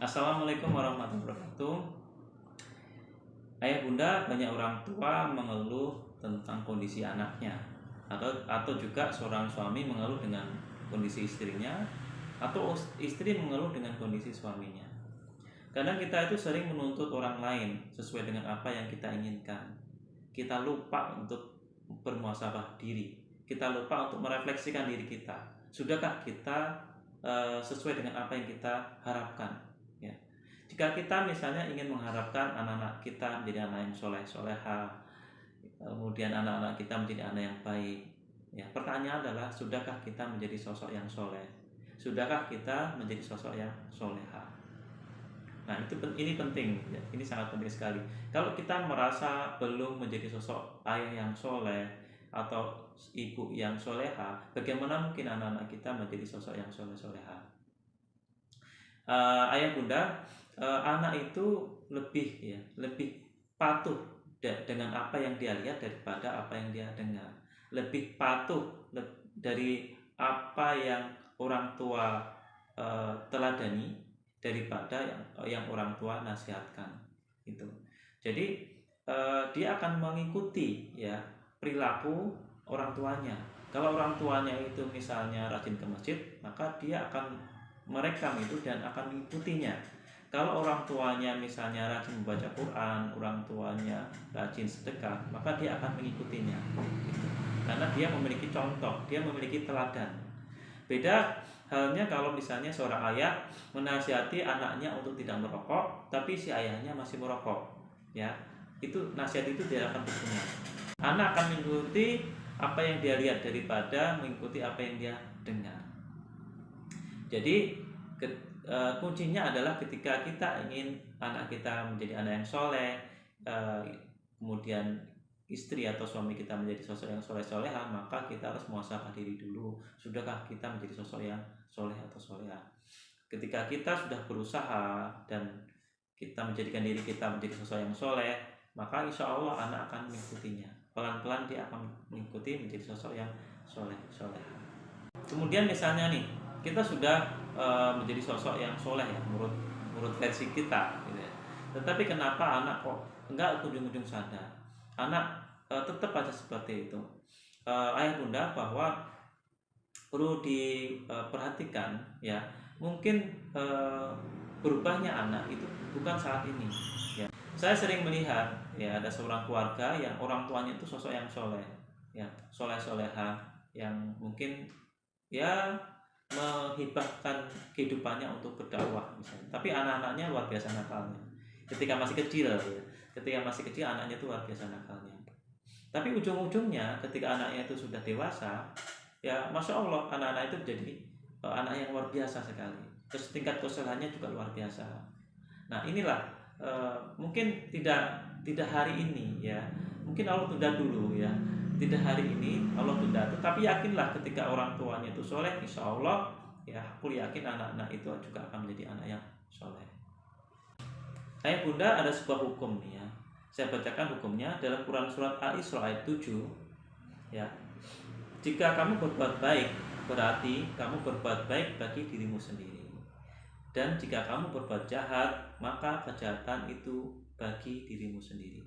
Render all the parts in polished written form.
Assalamualaikum warahmatullahi wabarakatuh. Ayah bunda, banyak orang tua mengeluh tentang kondisi anaknya, atau juga seorang suami mengeluh dengan kondisi istrinya, atau istri mengeluh dengan kondisi suaminya. Kadang kita itu sering menuntut orang lain sesuai dengan apa yang kita inginkan. Kita lupa untuk bermuhasabah diri. Kita lupa untuk merefleksikan diri kita. Sudahkah kita sesuai dengan apa yang kita harapkan? Ya. Jika kita misalnya ingin mengharapkan anak-anak kita menjadi anak yang soleh-soleha, kemudian anak-anak kita menjadi anak yang baik, ya, pertanyaan adalah sudahkah kita menjadi sosok yang soleh? Sudahkah kita menjadi sosok yang soleha? Nah, ini penting, ya. Ini sangat penting sekali. Kalau kita merasa belum menjadi sosok ayah yang soleh atau ibu yang soleha, bagaimana mungkin anak-anak kita menjadi sosok yang soleh-soleha? Ayah bunda, anak itu lebih patuh dengan apa yang dia lihat daripada apa yang dia dengar. Lebih patuh dari apa yang orang tua teladani daripada yang orang tua nasihatkan itu. Jadi dia akan mengikuti, ya, perilaku orang tuanya. Kalau orang tuanya itu misalnya rajin ke masjid, maka dia akan merekam itu dan akan mengikutinya. Kalau orang tuanya misalnya rajin membaca Quran, orang tuanya rajin sedekah, maka dia akan mengikutinya gitu. Karena dia memiliki contoh, dia memiliki teladan. Beda halnya kalau misalnya seorang ayah menasihati anaknya untuk tidak merokok, tapi si ayahnya masih merokok, ya, itu nasihat itu tidak akan berguna. Anak akan mengikuti apa yang dia lihat daripada mengikuti apa yang dia dengar. Jadi kuncinya adalah ketika kita ingin anak kita menjadi anak yang soleh, kemudian istri atau suami kita menjadi sosok yang soleh-soleha, maka kita harus muhasabah diri dulu. Sudahkah kita menjadi sosok yang soleh atau soleha? Ketika kita sudah berusaha dan kita menjadikan diri kita menjadi sosok yang soleh, maka insya Allah anak akan mengikutinya. Pelan-pelan dia akan mengikuti menjadi sosok yang soleh-soleha. Kemudian misalnya nih, kita sudah menjadi sosok yang soleh, ya, menurut versi kita, gitu ya. Tetapi kenapa anak kok enggak ujung-ujung sadar? Anak tetap aja seperti itu. Ayah bunda, bahwa perlu diperhatikan, ya, mungkin berubahnya anak itu bukan saat ini, ya. Saya sering melihat, ya, ada seorang keluarga yang orang tuanya itu sosok yang soleh, ya, soleh-soleha, yang mungkin, ya, menghibahkan kehidupannya untuk berdakwah misalnya. Tapi anak-anaknya luar biasa nakalnya. Ketika masih kecil, ya, anaknya itu luar biasa nakalnya. Tapi ujung-ujungnya ketika anaknya itu sudah dewasa, ya, masya Allah, anak-anak itu menjadi anak yang luar biasa sekali. Terus tingkat kesolehannya juga luar biasa. Nah, inilah mungkin tidak hari ini, ya, mungkin Allah tunda dulu, ya, tidak hari ini Allah tunda. Tetapi yakinlah ketika orang tuanya itu soleh, insya Allah, ya, aku yakin anak-anak itu juga akan menjadi anak yang soleh. Ayah bunda, ada sebuah hukum nih, ya. Saya bacakan hukumnya dalam Quran surat Al-Isra ayat 7, ya. Jika kamu berbuat baik, berarti kamu berbuat baik bagi dirimu sendiri. Dan jika kamu berbuat jahat, maka kejahatan itu bagi dirimu sendiri.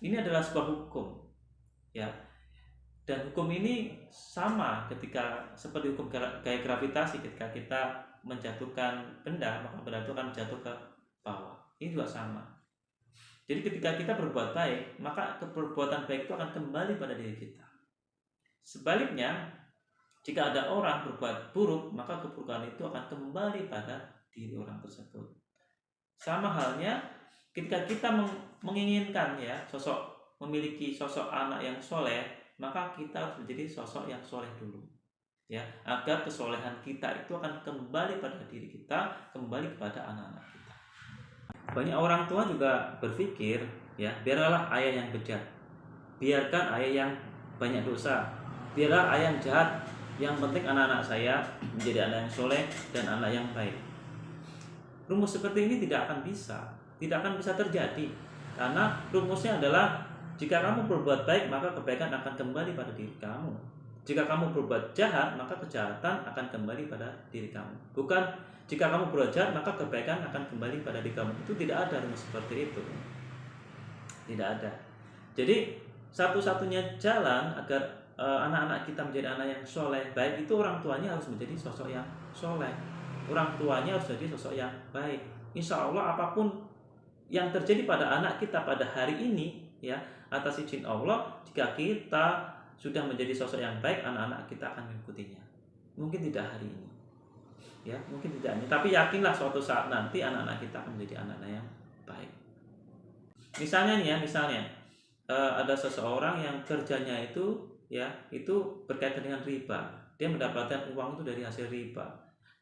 Ini adalah sebuah hukum, ya. Dan hukum ini sama ketika seperti hukum gaya gravitasi, ketika kita menjatuhkan benda, maka benda itu akan jatuh ke bawah. Ini juga sama. Jadi ketika kita berbuat baik, maka perbuatan baik itu akan kembali pada diri kita. Sebaliknya, jika ada orang berbuat buruk, maka keburukan itu akan kembali pada diri orang tersebut. Sama halnya ketika kita menginginkan, ya, memiliki sosok anak yang soleh, maka kita harus menjadi sosok yang soleh dulu, ya, agar kesolehan kita itu akan kembali pada diri kita, kembali kepada anak-anak kita. Banyak orang tua juga berpikir, ya, biarlah ayah yang bejat, biarkan ayah yang banyak dosa, biarlah ayah yang jahat, yang penting anak-anak saya menjadi anak yang soleh dan anak yang baik. Rumus seperti ini tidak akan bisa terjadi, karena rumusnya adalah jika kamu berbuat baik, maka kebaikan akan kembali pada diri kamu. Jika kamu berbuat jahat, maka kejahatan akan kembali pada diri kamu. Bukan jika kamu berbuat jahat, maka kebaikan akan kembali pada diri kamu. Itu tidak ada rumus seperti itu. Tidak ada. Jadi satu-satunya jalan agar anak-anak kita menjadi anak yang soleh, baik itu orang tuanya harus menjadi sosok yang soleh. Orang tuanya harus menjadi sosok yang baik. Insya Allah apapun yang terjadi pada anak kita pada hari ini, ya, atas izin Allah, jika kita sudah menjadi sosok yang baik, anak-anak kita akan mengikutinya. Mungkin tidak hari ini, ya, mungkin tidak ini, tapi yakinlah suatu saat nanti anak-anak kita akan menjadi anak-anak yang baik. Misalnya nih ya, misalnya ada seseorang yang kerjanya itu, ya, itu berkaitan dengan riba. Dia mendapatkan uang itu dari hasil riba.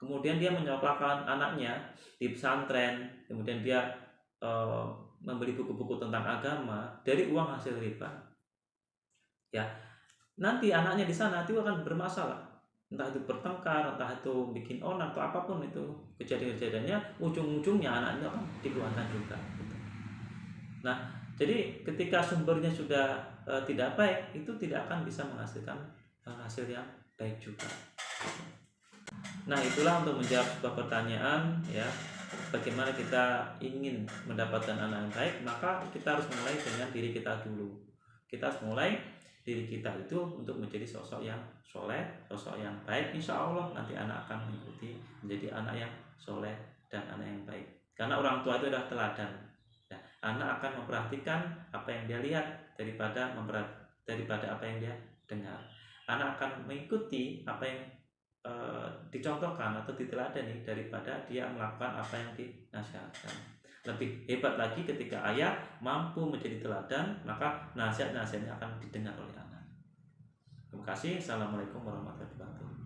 Kemudian dia menyekolahkan anaknya di pesantren, kemudian dia membeli buku-buku tentang agama dari uang hasil riba. Ya, nanti anaknya di sana itu akan bermasalah, entah itu bertengkar, entah itu bikin onar atau apapun itu kejadian-kejadiannya, ujung-ujungnya anaknya akan dikeluarkan juga. Nah, jadi ketika sumbernya sudah tidak baik, itu tidak akan bisa menghasilkan hasil yang baik juga. Nah, itulah untuk menjawab sebuah pertanyaan, ya, bagaimana kita ingin mendapatkan anak yang baik, maka kita harus mulai dengan diri kita dulu. Kita harus mulai diri kita itu untuk menjadi sosok yang soleh, sosok yang baik. Insya Allah nanti anak akan mengikuti menjadi anak yang soleh dan anak yang baik. Karena orang tua itu adalah teladan. Nah, anak akan memperhatikan apa yang dia lihat daripada apa yang dia dengar. Anak akan mengikuti apa yang dicontohkan atau diteladani daripada dia melakukan apa yang dinasihatkan. Lebih hebat lagi ketika ayah mampu menjadi teladan, maka nasihat-nasihatnya akan didengar oleh anak. Terima kasih. Assalamualaikum warahmatullahi wabarakatuh.